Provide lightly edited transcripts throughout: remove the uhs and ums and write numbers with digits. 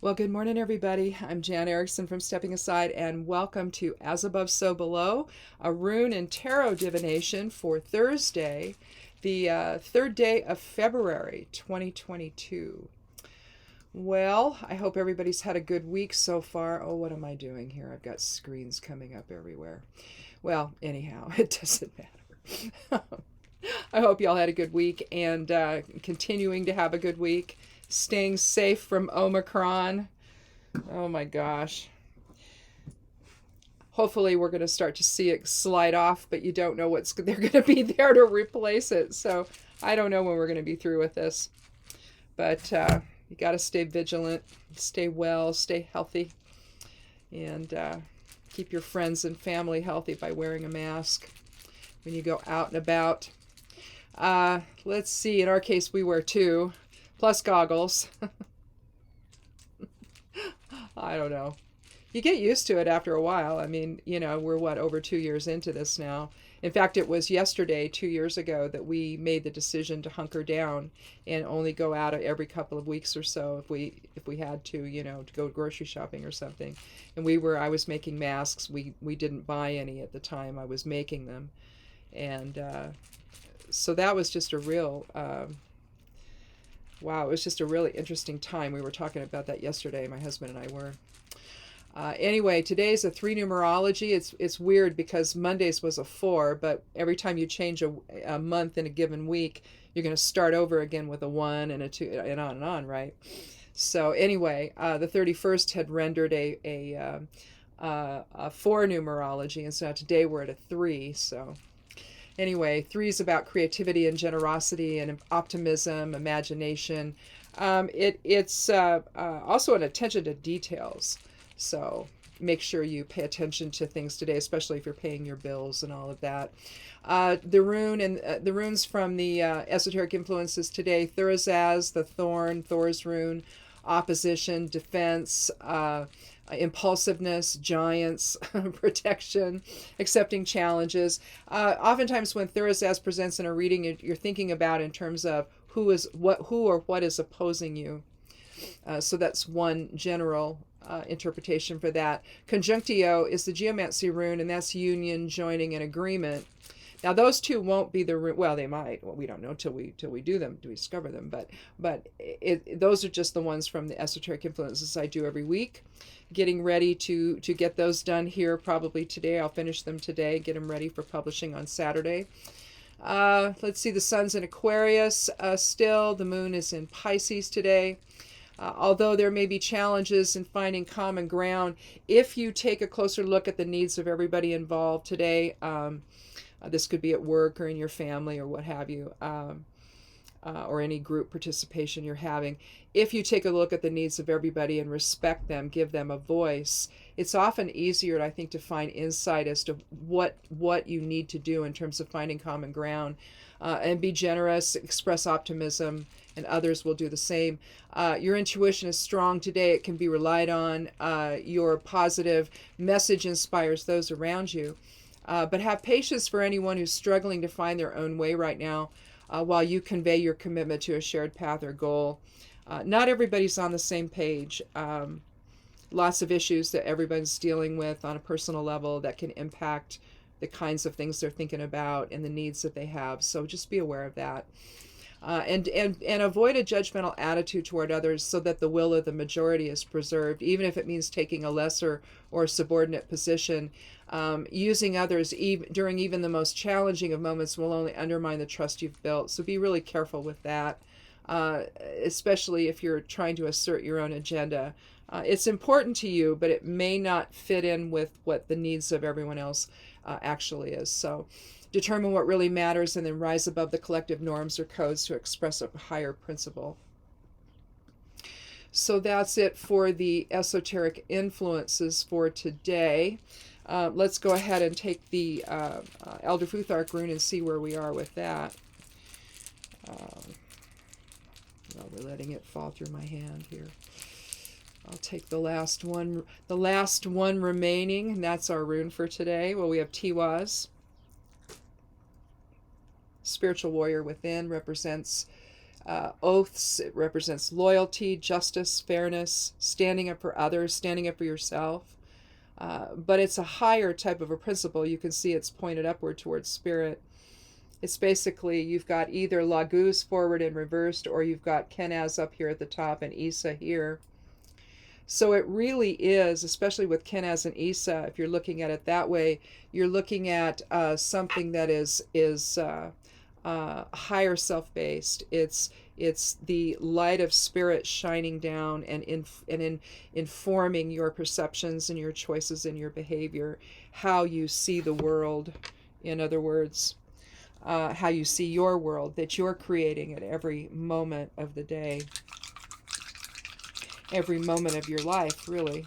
Well, good morning, everybody. I'm Jan Erickson from Stepping Aside, and welcome to As Above, So Below, a rune and tarot divination for Thursday, the third day of February 2022. Well, I hope everybody's had a good week so far. Oh, what am I doing here? I've got screens coming up everywhere. Well, anyhow, it doesn't matter. I hope y'all had a good week and continuing to have a good week. Staying safe from Omicron. Oh my gosh. Hopefully we're going to start to see it slide off, but you don't know what's they're going to be there to replace it. So I don't know when we're going to be through with this. But you got to stay vigilant, stay well, stay healthy, and keep your friends and family healthy by wearing a mask when you go out and about. Let's see. In our case, we wear two, plus goggles. I don't know. You get used to it after a while. I mean, we're over 2 years into this now. In fact, it was yesterday, 2 years ago, that we made the decision to hunker down and only go out every couple of weeks or so if we had to, to go grocery shopping or something. And I was making masks. We didn't buy any at the time. I was making them. And so that was just a real wow, it was just a really interesting time. We were talking about that yesterday, my husband and I were. Anyway, today's a 3 numerology. It's weird because Monday's was a 4, but every time you change a month in a given week, you're going to start over again with a 1 and a 2 and on, right? So anyway, the 31st had rendered a 4 numerology, and so today we're at a 3, so... Anyway, 3 is about creativity and generosity and optimism, imagination. It's also an attention to details. So make sure you pay attention to things today, especially if you're paying your bills and all of that. The rune and the runes from the esoteric influences today: Thurazaz, the thorn, Thor's rune, opposition, defense, impulsiveness, giants, protection, accepting challenges. Oftentimes when Thurazaz presents in a reading, you're thinking about in terms of who or what is opposing you. So that's one general interpretation for that. Conjunctio is the geomancy rune, and that's union, joining, and agreement. Now those two won't be the rune. Well, they might. Well, we don't know till we do them, to discover them. But those are just the ones from the esoteric influences I do every week. Getting ready to get those done here probably today. I'll finish them today. Get them ready for publishing on Saturday. Let's see. The sun's in Aquarius still. The moon is in Pisces today. Although there may be challenges in finding common ground, if you take a closer look at the needs of everybody involved today, this could be at work or in your family or what have you, or any group participation you're having. If you take a look at the needs of everybody and respect them, give them a voice, it's often easier, I think, to find insight as to what you need to do in terms of finding common ground. And be generous, express optimism, and others will do the same. Your intuition is strong today. It can be relied on. Your positive message inspires those around you. But have patience for anyone who's struggling to find their own way right now while you convey your commitment to a shared path or goal. Not everybody's on the same page. Lots of issues that everybody's dealing with on a personal level that can impact the kinds of things they're thinking about and the needs that they have. So just be aware of that. And avoid a judgmental attitude toward others so that the will of the majority is preserved, even if it means taking a lesser or subordinate position. Using others during even the most challenging of moments will only undermine the trust you've built. So be really careful with that, especially if you're trying to assert your own agenda. It's important to you, but it may not fit in with what the needs of everyone else actually is. So determine what really matters and then rise above the collective norms or codes to express a higher principle. So that's it for the esoteric influences for today. Let's go ahead and take the Elder Futhark rune and see where we are with that. Well, we're letting it fall through my hand here. I'll take the last one remaining, and that's our rune for today. Well, we have Tiwaz. Spiritual warrior within represents Oaths, it represents loyalty, justice, fairness, standing up for others, standing up for yourself. But it's a higher type of a principle. You can see it's pointed upward towards spirit. It's basically, you've got either Laguz forward and reversed, or you've got Kenaz up here at the top and Isa here. So it really is, especially with Kenaz and Isa, if you're looking at it that way, you're looking at something that is higher self-based. It's the light of spirit shining down and informing your perceptions and your choices and your behavior, how you see the world, in other words, how you see your world that you're creating at every moment of the day, every moment of your life, really.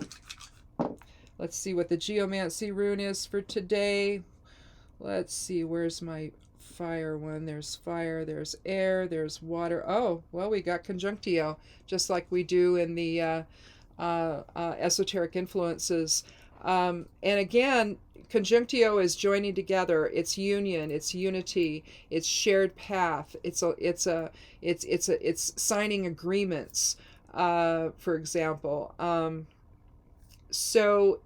Let's see what the geomancy rune is for today. Let's see, where's my fire one? There's fire, there's air, there's water. Oh, well, we got conjunctio, just like we do in the esoteric influences. And again, conjunctio is joining together. It's union. It's unity. It's shared path. It's signing agreements. For example. So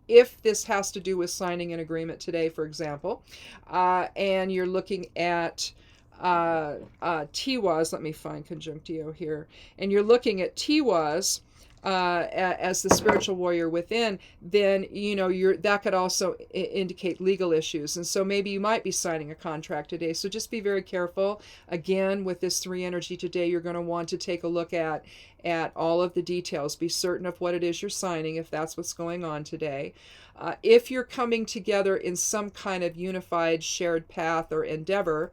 if this has to do with signing an agreement today, for example, and you're looking at Tiwaz, let me find conjunctio here, and you're looking at Tiwaz as the spiritual warrior within, then that could also indicate legal issues, and so maybe you might be signing a contract today. So just be very careful. Again, with this 3 energy today, you're going to want to take a look at all of the details. Be certain of what it is you're signing, if that's what's going on today. If you're coming together in some kind of unified shared path or endeavor,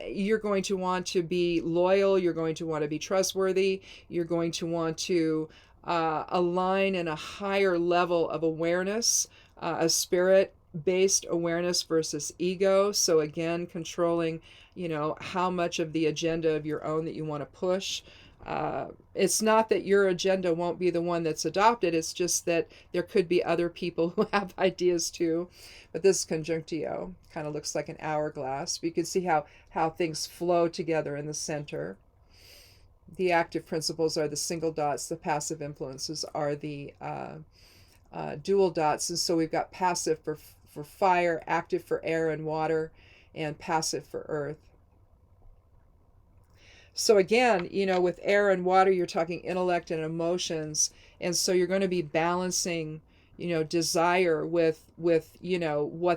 you're going to want to be loyal, you're going to want to be trustworthy, you're going to want to align in a higher level of awareness, a spirit-based awareness versus ego. So again, controlling, how much of the agenda of your own that you want to push. It's not that your agenda won't be the one that's adopted, it's just that there could be other people who have ideas too. But this conjunctio kind of looks like an hourglass. But you can see how things flow together in the center. The active principles are the single dots, the passive influences are the dual dots. And so we've got passive for fire, active for air and water, and passive for earth. So again, with air and water, you're talking intellect and emotions. And so you're going to be balancing, desire with what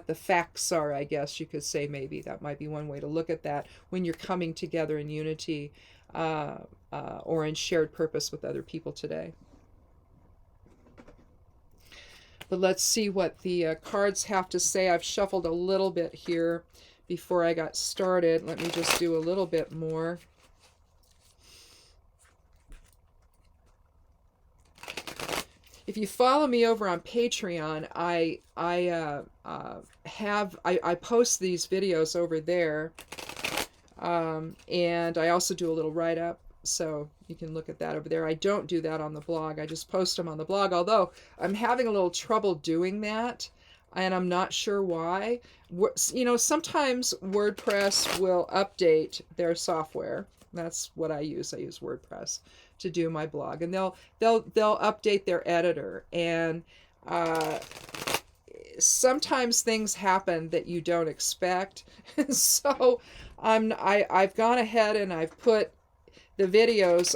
the facts are, I guess you could say. Maybe that might be one way to look at that when you're coming together in unity or in shared purpose with other people today. But let's see what the cards have to say. I've shuffled a little bit here before I got started. Let me just do a little bit more. If you follow me over on Patreon, I post these videos over there, and I also do a little write-up, so you can look at that over there. I don't do that on the blog. I just post them on the blog, although I'm having a little trouble doing that, and I'm not sure why. Sometimes WordPress will update their software. That's what I use. I use WordPress to do my blog, and they'll update their editor, and sometimes things happen that you don't expect. So I've gone ahead and I've put the videos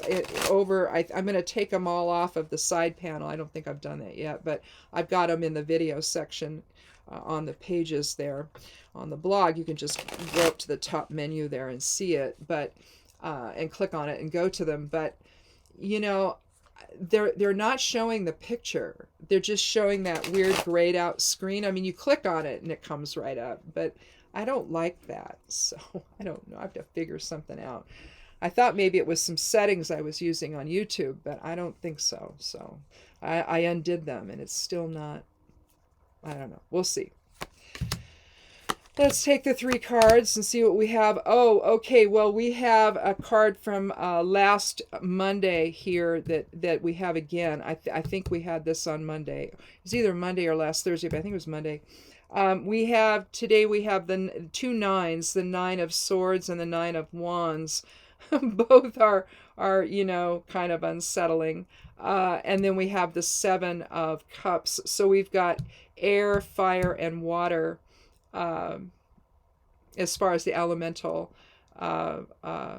over. I'm going to take them all off of the side panel. I don't think I've done that yet, but I've got them in the video section on the pages there on the blog. You can just go up to the top menu there and see it, but and click on it and go to them. But they're not showing the picture. They're just showing that weird grayed out screen. I mean, you click on it and it comes right up, but I don't like that. So I don't know. I have to figure something out. I thought maybe it was some settings I was using on YouTube, but I don't think so. So I undid them, and it's still not, I don't know. We'll see. Let's take the 3 cards and see what we have. Oh, okay. Well, we have a card from last Monday here that we have again. I think we had this on Monday. It was either Monday or last Thursday, but I think it was Monday. Today we have the 2 nines, the 9 of Swords and the 9 of Wands. Both are kind of unsettling. And then we have the Seven of Cups. So we've got air, fire, and water as far as the elemental uh, uh,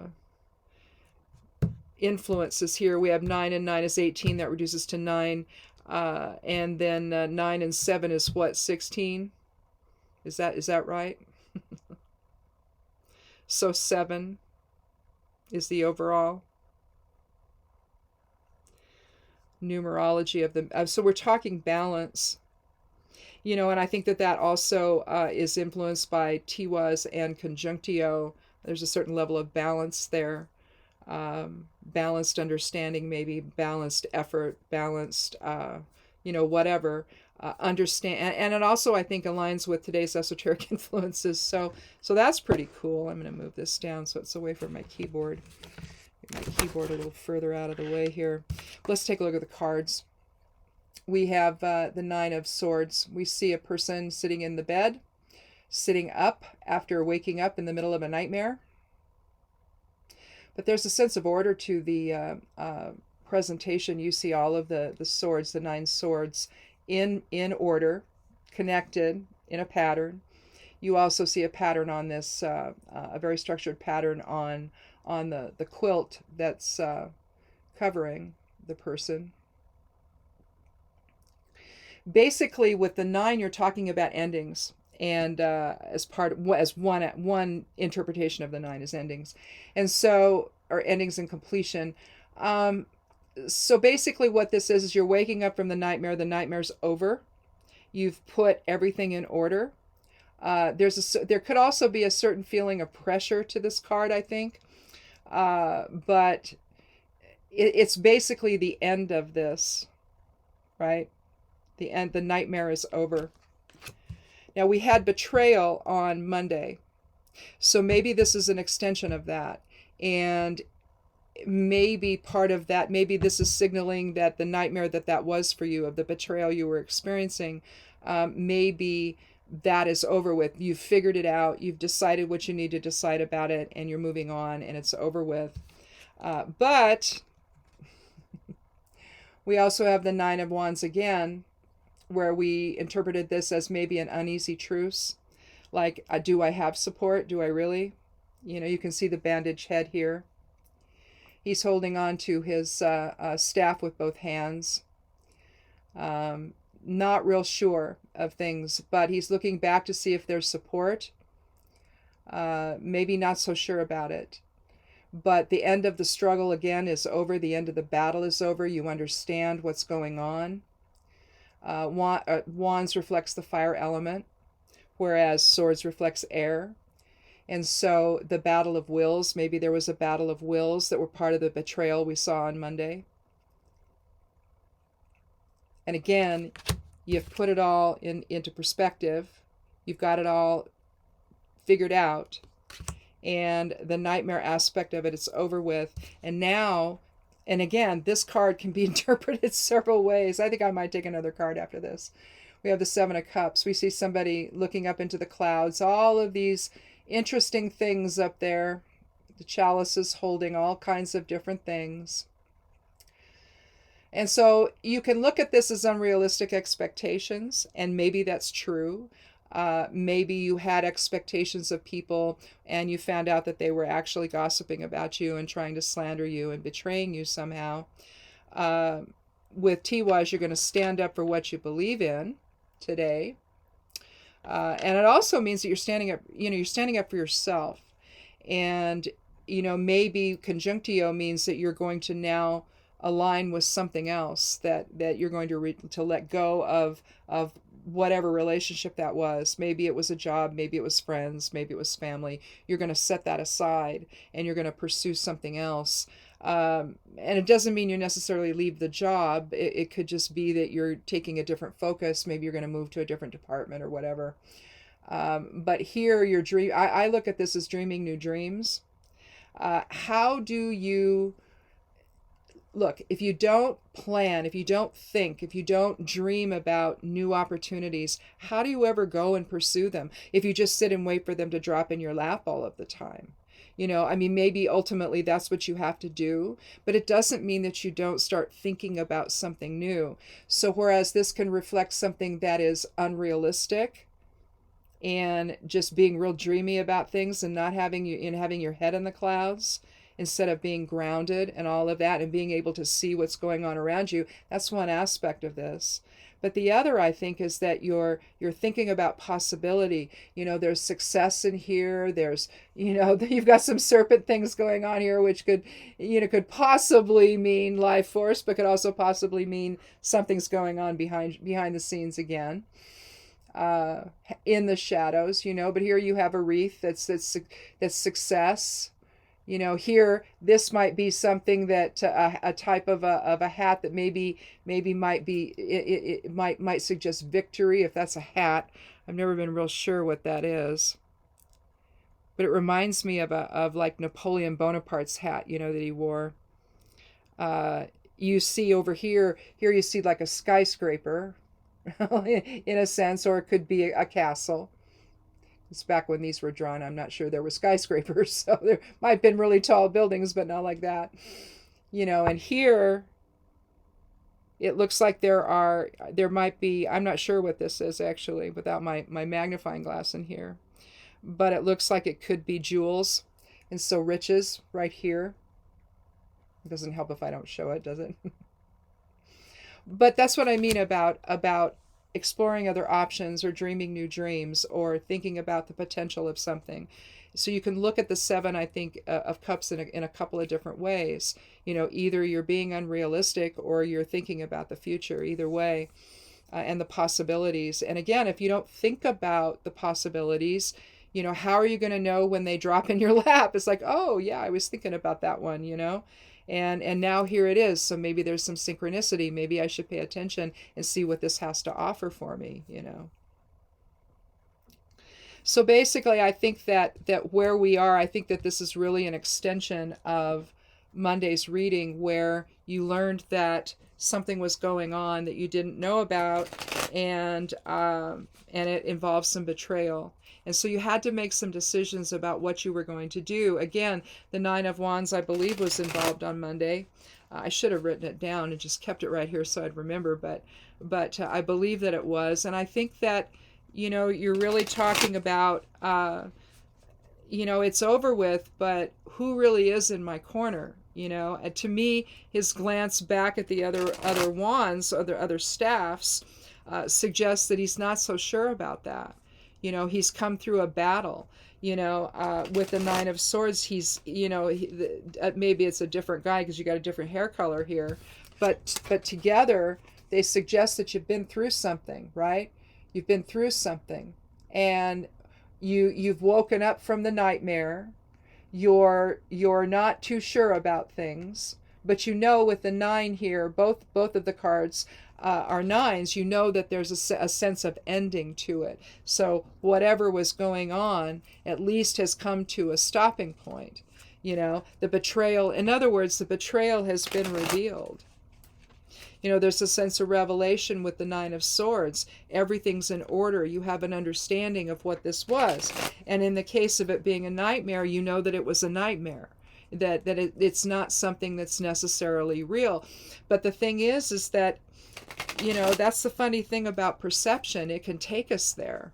influences here. We have 9 and 9 is 18. That reduces to 9. And then 9 and 7 is what, 16? Is that right? So 7 is the overall numerology of the. So we're talking balance, and I think that also is influenced by Tiwaz and Conjunctio. There's a certain level of balance there, balanced understanding, maybe balanced effort, balanced, whatever. Understand, and it also I think aligns with today's esoteric influences. So that's pretty cool. I'm going to move this down so it's away from my keyboard. Get my keyboard a little further out of the way here. Let's take a look at the cards. We have the Nine of Swords. We see a person sitting in the bed, sitting up after waking up in the middle of a nightmare. But there's a sense of order to the presentation. You see all of the swords, the 9 swords, in order, connected in a pattern. You also see a pattern on this, a very structured pattern on the quilt that's covering the person. Basically, with the 9, you're talking about endings, and as one interpretation of the 9 is endings, and so, or endings and completion. So basically what this is you're waking up from the nightmare's over. You've put everything in order. There could also be a certain feeling of pressure to this card, I think. But it's basically the end of this, right? The nightmare is over. Now we had betrayal on Monday. So maybe this is an extension of that. And maybe part of that, maybe this is signaling that the nightmare that was for you, of the betrayal you were experiencing, maybe that is over with. You've figured it out. You've decided what you need to decide about it, and you're moving on, and it's over with. But we also have the 9 of Wands again, where we interpreted this as maybe an uneasy truce. Like, do I have support? Do I really? You can see the bandaged head here. He's holding on to his staff with both hands. Not real sure of things, but he's looking back to see if there's support. Maybe not so sure about it. But the end of the struggle, again, is over. The end of the battle is over. You understand what's going on. Wands reflects the fire element, whereas swords reflects air. And so the battle of wills, maybe there was a battle of wills that were part of the betrayal we saw on Monday. And again, you've put it all into perspective. You've got it all figured out. And the nightmare aspect of it, it's over with. And now, and again, this card can be interpreted several ways. I think I might take another card after this. We have the 7 of Cups. We see somebody looking up into the clouds. All of these interesting things up there. The chalice is holding all kinds of different things. And so you can look at this as unrealistic expectations, and maybe that's true. Maybe you had expectations of people and you found out that they were actually gossiping about you and trying to slander you and betraying you somehow. With Tiwaz, you're going to stand up for what you believe in today. And it also means that you're standing up for yourself. And, maybe Conjunctio means that you're going to now align with something else, that you're going to let go of whatever relationship that was. Maybe it was a job, maybe it was friends, maybe it was family. You're going to set that aside and you're going to pursue something else. And it doesn't mean you necessarily leave the job. It could just be that you're taking a different focus. Maybe you're going to move to a different department or whatever. But here, I look at this as dreaming new dreams. How do you... Look, if you don't plan, if you don't think, if you don't dream about new opportunities, how do you ever go and pursue them if you just sit and wait for them to drop in your lap all of the time? I mean, maybe ultimately that's what you have to do, but it doesn't mean that you don't start thinking about something new. So whereas this can reflect something that is unrealistic and just being real dreamy about things and not having your head in the clouds instead of being grounded and all of that and being able to see what's going on around you, that's one aspect of this. But the other, I think, is that you're thinking about possibility. There's success in here. There's, you've got some serpent things going on here, which could possibly mean life force, but could also possibly mean something's going on behind the scenes again, in the shadows. But here you have a wreath that's success. Here, this might be something that a type of a hat that maybe might be, it might suggest victory if that's a hat. I've never been real sure what that is, but it reminds me of like Napoleon Bonaparte's hat, that he wore. You see over here you see like a skyscraper, in a sense, or it could be a castle. It's back when these were drawn. I'm not sure there were skyscrapers, so there might have been really tall buildings, but not like that. And here it looks like there might be, I'm not sure what this is actually without my magnifying glass in here, but it looks like it could be jewels. And so riches right here. It doesn't help if I don't show it, does it? But that's what I mean about exploring other options or dreaming new dreams or thinking about the potential of something. So you can look at the 7, I think, of cups in a couple of different ways. Either you're being unrealistic or you're thinking about the future, either way, and the possibilities. And again, if you don't think about the possibilities, how are you going to know when they drop in your lap? It's like, oh yeah, I was thinking about that one, and now here it is. So maybe there's some synchronicity. Maybe I should pay attention and see what this has to offer for me, So basically, I think that where we are, I think that this is really an extension of Monday's reading, where you learned that something was going on that you didn't know about, and it involves some betrayal. And so you had to make some decisions about what you were going to do. Again, the 9 of Wands, I believe, was involved on Monday. I should have written it down and just kept it right here so I'd remember, but I believe that it was. And I think that, you're really talking about, it's over with, but who really is in my corner? And to me, his glance back at the other wands, other staffs, suggests that he's not so sure about that. He's come through a battle. With the 9 of Swords, he's, maybe it's a different guy because you got a different hair color here, but together they suggest that you've been through something, right? You've been through something, and you've woken up from the nightmare. You're not too sure about things, but with the 9 here, both of the cards are 9s, that there's a sense of ending to it. So whatever was going on at least has come to a stopping point. The betrayal, in other words, the betrayal has been revealed. There's a sense of revelation with the 9 of Swords. Everything's in order. You have an understanding of what this was. And in the case of it being a nightmare, that it was a nightmare. That it's not something that's necessarily real. But the thing is that, that's the funny thing about perception. It can take us there,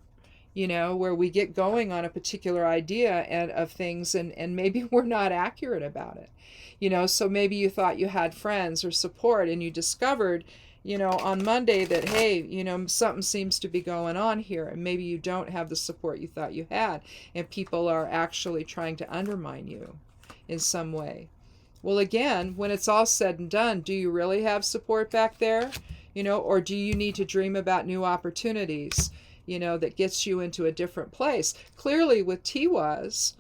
where we get going on a particular idea of things, and maybe we're not accurate about it. So maybe you thought you had friends or support, and you discovered, on Monday that, hey, something seems to be going on here, and maybe you don't have the support you thought you had, and people are actually trying to undermine you in some way. Well, again, when it's all said and done, do you really have support back there? Or do you need to dream about new opportunities, that gets you into a different place? Clearly with Tiwaz,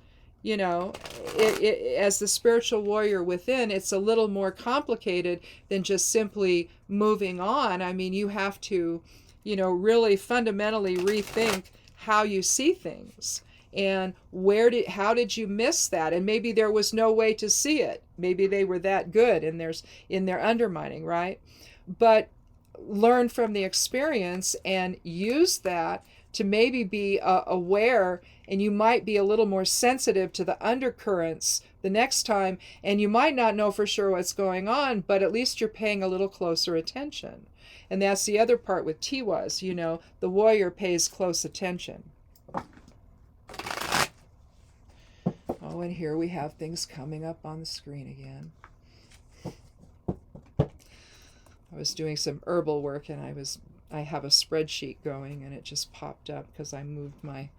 as the spiritual warrior within, it's a little more complicated than just simply moving on. I mean, you have to, really fundamentally rethink how you see things. And how did you miss that? And maybe there was no way to see it. Maybe they were that good in their undermining, right? But learn from the experience and use that to maybe be aware, and you might be a little more sensitive to the undercurrents the next time, and you might not know for sure what's going on, but at least you're paying a little closer attention. And that's the other part with Tiwas, the warrior pays close attention. Oh, and here we have things coming up on the screen again. I was doing some herbal work, and I have a spreadsheet going, and it just popped up because I moved my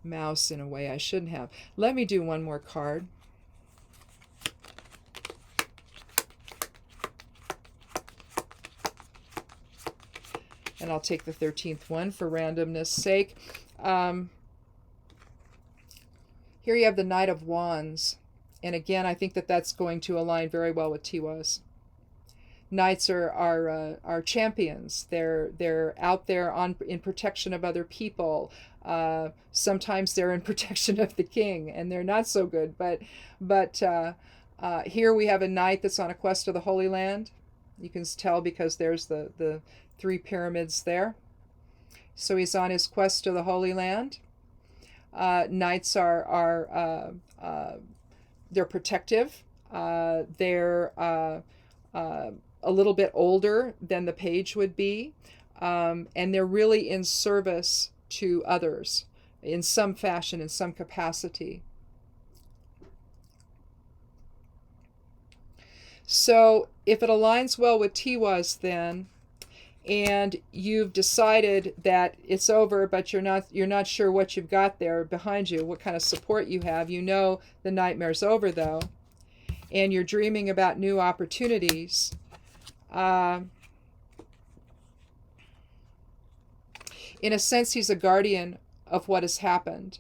mouse in a way I shouldn't have. Let me do one more card. And I'll take the 13th one for randomness sake. Here you have the Knight of Wands. And again, I think that that's going to align very well with Tiwas. Knights are champions. They're out there in protection of other people. Sometimes they're in protection of the king, and they're not so good. But here we have a knight that's on a quest to the Holy Land. You can tell because there's the 3 pyramids there. So he's on his quest to the Holy Land. Knights are they're protective. They're a little bit older than the page would be, and they're really in service to others in some fashion, in some capacity. So if it aligns well with Tiwas then, and you've decided that it's over, but you're not sure what you've got there behind you, what kind of support you have, the nightmare's over though, and you're dreaming about new opportunities. In a sense, he's a guardian of what has happened.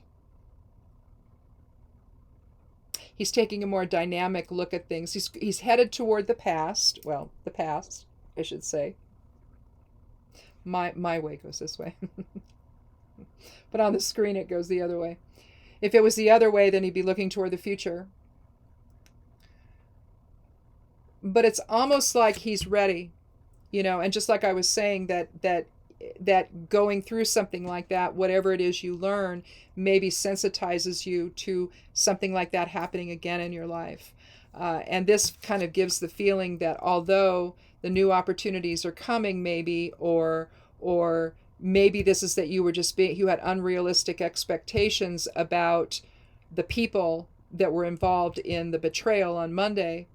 He's taking a more dynamic look at things. He's headed toward the past. Well, the past, I should say. My way goes this way. But on the screen it goes the other way. If it was the other way, then he'd be looking toward the future. But it's almost like he's ready, and just like I was saying, that going through something like that, whatever it is you learn, maybe sensitizes you to something like that happening again in your life. And this kind of gives the feeling that although the new opportunities are coming, maybe, or maybe this is that you had unrealistic expectations about the people that were involved in the betrayal on Monday.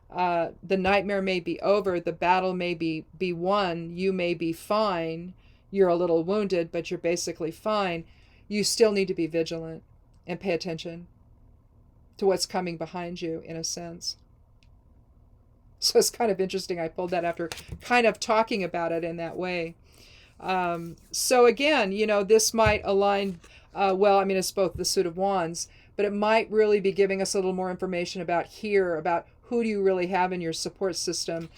The nightmare may be over, the battle may be won, you may be fine, you're a little wounded, but you're basically fine. You still need to be vigilant and pay attention to what's coming behind you, in a sense. So it's kind of interesting. I pulled that after kind of talking about it in that way. So again, this might align, it's both the Suit of Wands, but it might really be giving us a little more information about who do you really have in your support system.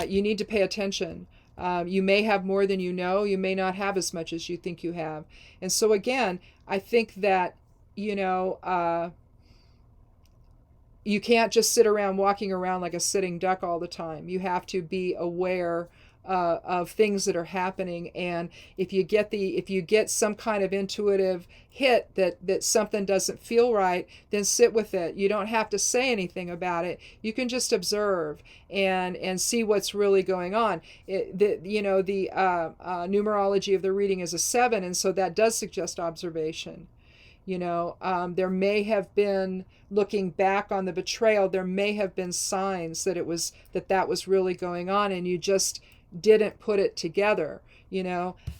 You need to pay attention. You may have more than you know. You may not have as much as you think you have. And so again, I think that, you can't just sit around walking around like a sitting duck all the time. You have to be aware of things that are happening, and if you get some kind of intuitive hit that something doesn't feel right, then sit with it. You don't have to say anything about it. You can just observe and see what's really going on. The numerology of the reading is a 7, and so that does suggest observation. There may have been, looking back on the betrayal, there may have been signs that that was really going on, and you just didn't put it together.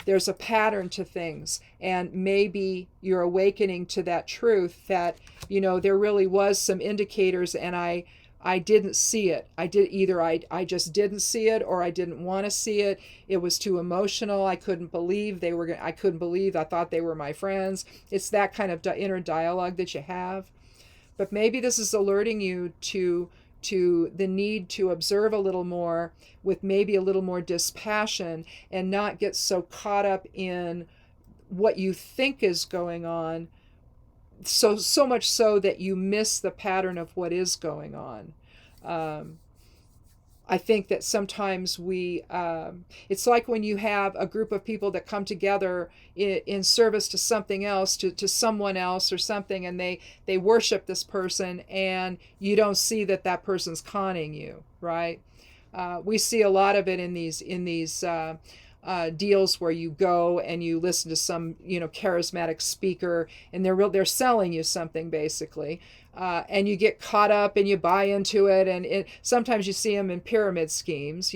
There's a pattern to things, and maybe you're awakening to that truth that, there really was some indicators, and I didn't see it. I just didn't see it, or I didn't want to see it. It was too emotional. I couldn't believe I thought they were my friends. It's that kind of inner dialogue that you have. But maybe this is alerting you to the need to observe a little more, with maybe a little more dispassion, and not get so caught up in what you think is going on, so much so that you miss the pattern of what is going on. I think that sometimes it's like when you have a group of people that come together in service to something else, to someone else or something, and they worship this person, and you don't see that that person's conning you, right? We see a lot of it in these deals where you go and you listen to some charismatic speaker, and they're selling you something basically, and you get caught up and you buy into it, and sometimes you see them in pyramid schemes,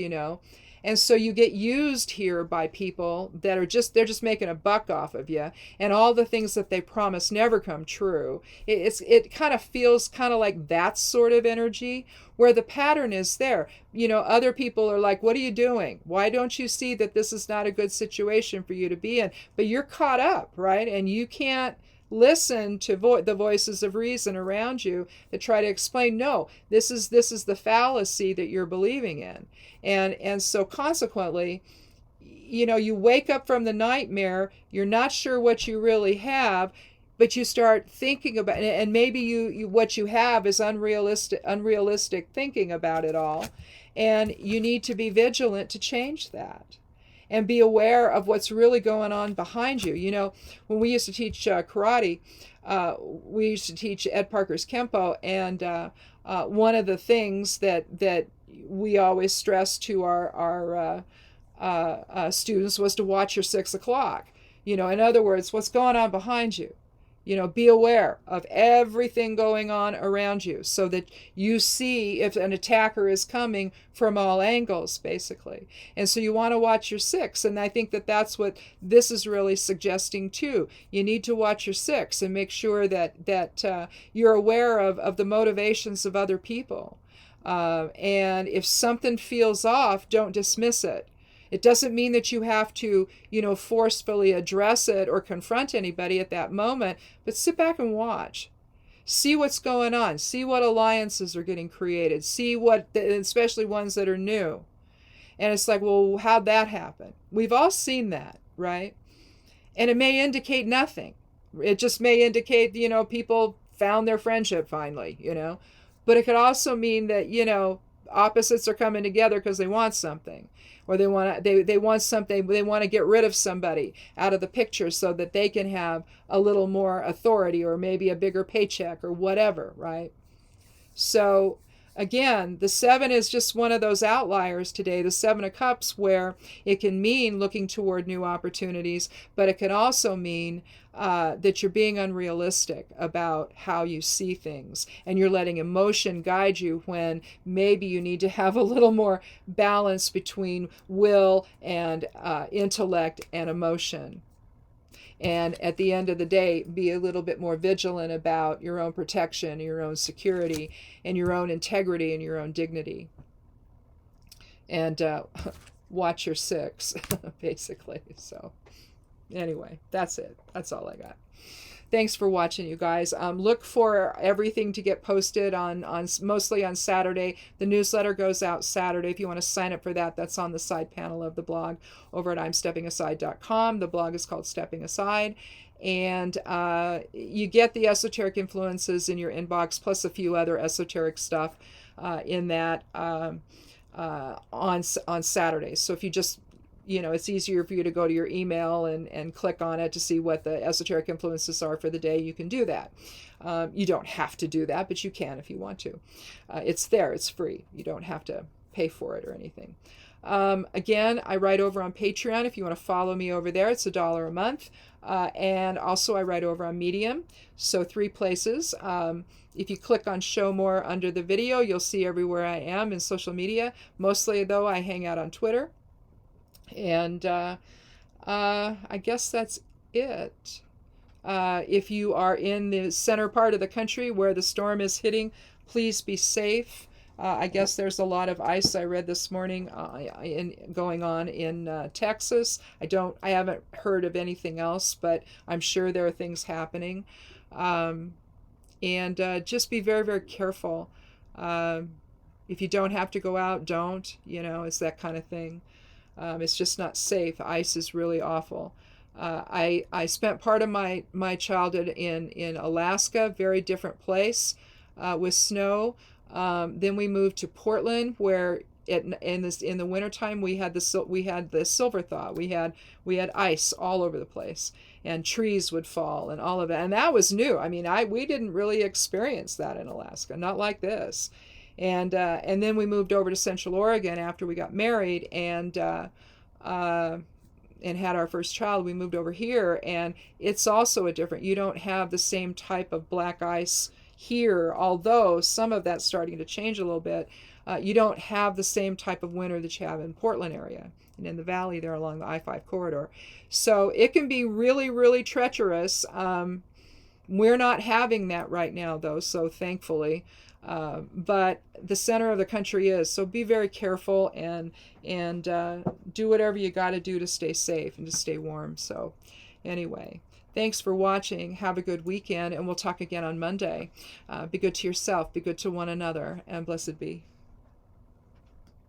and so you get used here by people that they're just making a buck off of you, and all the things that they promise never come true. It kind of feels kind of like that sort of energy, where the pattern is there. Other people are like, what are you doing? Why don't you see that this is not a good situation for you to be in? But you're caught up, right? And you can't listen to the voices of reason around you that try to explain, no, this is the fallacy that you're believing in. And so consequently, you wake up from the nightmare, you're not sure what you really have, but you start thinking about it, and maybe you what you have is unrealistic thinking about it all, and you need to be vigilant to change that and be aware of what's really going on behind you. When we used to teach karate, we used to teach Ed Parker's Kempo, and one of the things that we always stressed to our students was to watch your 6 o'clock. In other words, what's going on behind you. Be aware of everything going on around you so that you see if an attacker is coming from all angles, basically. And so you want to watch your 6. And I think that that's what this is really suggesting too. You need to watch your 6 and make sure that you're aware of the motivations of other people. And if something feels off, don't dismiss it. It doesn't mean that you have to, forcefully address it or confront anybody at that moment, but sit back and watch. See what's going on. See what alliances are getting created. See especially ones that are new. And it's like, well, how'd that happen? We've all seen that, right? And it may indicate nothing. It just may indicate, people found their friendship finally, But it could also mean that, opposites are coming together because they want something. Or they want something. They want to get rid of somebody out of the picture so that they can have a little more authority or maybe a bigger paycheck or whatever, right? So again, the 7 is just one of those outliers today, the 7 of Cups, where it can mean looking toward new opportunities, but it can also mean that you're being unrealistic about how you see things, and you're letting emotion guide you when maybe you need to have a little more balance between will and intellect and emotion. And at the end of the day, be a little bit more vigilant about your own protection, your own security, and your own integrity and your own dignity. And watch your 6, basically. So anyway, that's it. That's all I got. Thanks for watching, you guys. Look for everything to get posted on mostly on Saturday. The newsletter goes out Saturday. If you want to sign up for that, that's on the side panel of the blog over at imsteppingaside.com. The blog is called Stepping Aside. And you get the esoteric influences in your inbox, plus a few other esoteric stuff in that on Saturdays. So if you just it's easier for you to go to your email and click on it to see what the esoteric influences are for the day. You can do that. You don't have to do that, but you can if you want to. It's there. It's free. You don't have to pay for it or anything. Again, I write over on Patreon. If you want to follow me over there, it's $1 a month. And also I write over on Medium. So 3 places. If you click on Show More under the video, you'll see everywhere I am in social media. Mostly, though, I hang out on Twitter. And I guess that's it. If you are in the center part of the country where the storm is hitting, please be safe. I guess there's a lot of ice, I read this morning, going on in Texas. I haven't heard of anything else, but I'm sure there are things happening. And just be very, very careful. If you don't have to go out, don't. It's that kind of thing. It's just not safe. Ice is really awful. I spent part of my childhood in Alaska, very different place with snow. Then we moved to Portland, where in the wintertime we had the silver thaw. We had ice all over the place, and trees would fall and all of that. And that was new. I mean, we didn't really experience that in Alaska, not like this. And then we moved over to Central Oregon after we got married, and had our first child. We moved over here, and it's also a different. You don't have the same type of black ice here, although some of that's starting to change a little bit. You don't have the same type of winter that you have in Portland area and in the valley there along the I-5 corridor. So it can be really, really treacherous. We're not having that right now, though, so thankfully. But the center of the country is. So be very careful and do whatever you got to do to stay safe and to stay warm. So anyway, thanks for watching. Have a good weekend, and we'll talk again on Monday. Be good to yourself. Be good to one another, and blessed be.